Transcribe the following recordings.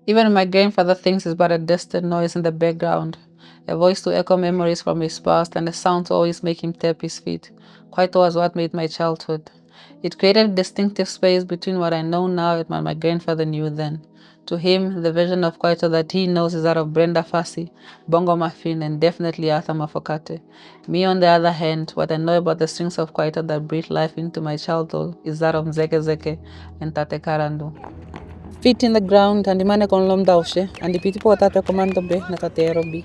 Even my grandfather thinks it's but a distant noise in the background, a voice to echo memories from his past, and a sound to always make him tap his feet. Kwaito was what made my childhood. It created a distinctive space between what I know now and what my grandfather knew then. To him, the version of Kwaito that he knows is that of Brenda Fassie, Bongo Muffin, and definitely Arthur Mafokate. Me, on the other hand, what I know about the strings of Kwaito that breathed life into my childhood is that of Zeke Zeke and Tate Karandu. Feet in the ground, and imane kon lom daushe, and the people tate komando be na tate robi.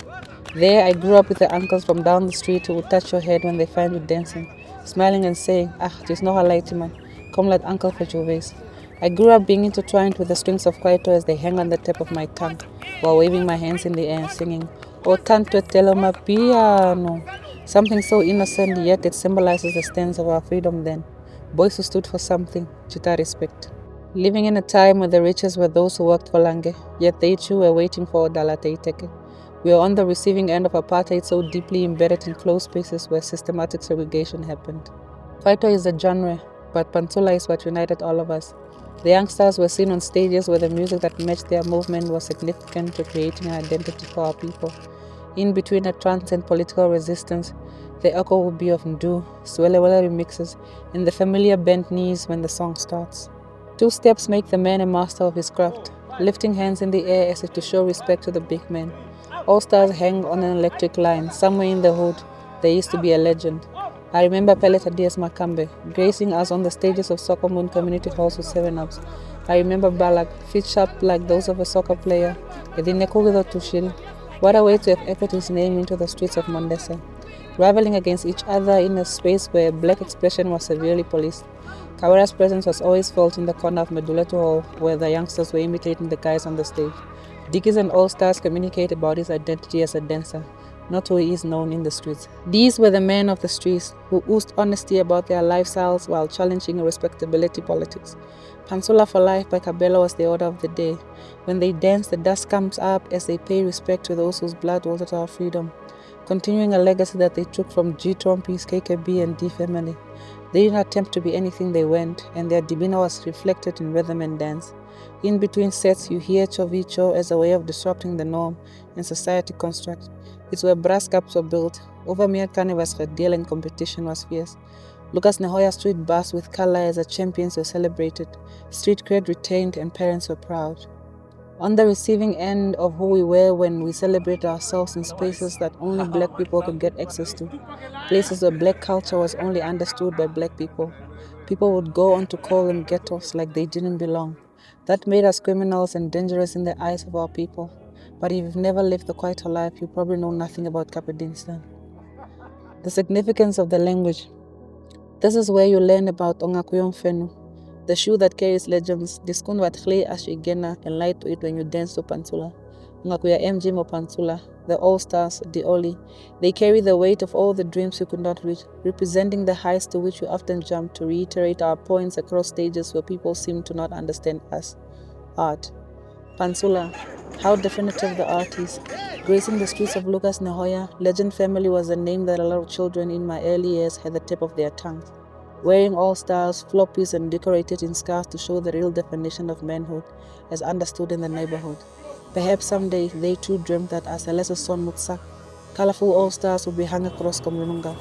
There I grew up with the uncles from down the street who would touch your head when they find you dancing, smiling and saying, "Ah, there's no halaiti man, come let uncle fetch your vase." I grew up being intertwined with the strings of kwaito as they hang on the tip of my tongue, while waving my hands in the air and singing, "O tanto telo ma piano." Something so innocent, yet it symbolizes the stance of our freedom then. Boys who stood for something, chita respect. Living in a time when the richest were those who worked for Lange, yet they too were waiting for Odala Teiteke. We are on the receiving end of apartheid so deeply embedded in closed spaces where systematic segregation happened. Kwaito is a genre, but Pantula is what united all of us. The youngsters were seen on stages where the music that matched their movement was significant to creating an identity for our people. In between a trance and political resistance, the echo will be of Ndu, Swelewele remixes, and the familiar bent knees when the song starts. Two steps make the man a master of his craft, lifting hands in the air as if to show respect to the big man. All stars hang on an electric line. Somewhere in the hood, there used to be a legend. I remember Peleta Diaz Makambe gracing us on the stages of Soccer Moon community halls with 7-Ups. I remember Balak, feet sharp like those of a soccer player. Edinekugido Tushil. What a way to have echoed his name into the streets of Mondesa. Rivaling against each other in a space where black expression was severely policed. Kawara's presence was always felt in the corner of Meduleto Hall, where the youngsters were imitating the guys on the stage. Dickies and All-Stars communicate about his identity as a dancer, not who he is known in the streets. These were the men of the streets who oozed honesty about their lifestyles while challenging respectability politics. Pansula for Life by Kabela was the order of the day. When they dance, the dust comes up as they pay respect to those whose blood watered our freedom, continuing a legacy that they took from G. Trompies, KKB, and D Family. They didn't attempt to be anything they weren't, and their demeanor was reflected in rhythm and dance. In between sets, you hear Chovicho as a way of disrupting the norm and society construct. It's where brass caps were built. Over Miakane was deal and competition was fierce. Lucas Nehoya street bus with color as the champions were celebrated. Street cred retained and parents were proud. On the receiving end of who we were when we celebrate ourselves in spaces that only black people could get access to, places where black culture was only understood by black people. People would go on to call them ghettos like they didn't belong. That made us criminals and dangerous in the eyes of our people. But if you've never lived the quiet life, you probably know nothing about Kapadinstan. The significance of the language. This is where you learn about Ongakuyon Fenu, the shoe that carries legends. Diskun wat khle ashigena and light to it when you dance to Pantula. Ongakuya MG Mo Pantula, the All-Stars, the Oli. They carry the weight of all the dreams you could not reach, representing the heights to which we often jump to reiterate our points across stages where people seem to not understand us. Art. Pansula, how definitive the art is. Gracing the streets of Lucas Nehoya, Legend Family was a name that a lot of children in my early years had the tip of their tongues. Wearing all-stars, floppies, and decorated in scarves to show the real definition of manhood as understood in the neighborhood. Perhaps someday they too dreamt that as a lesser son would suck, colorful all-stars would be hung across Komilunga.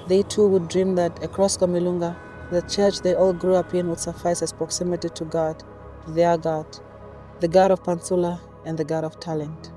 They too would dream that across Komilunga, the church they all grew up in would suffice as proximity to God, their God, the God of Pansula and the God of talent.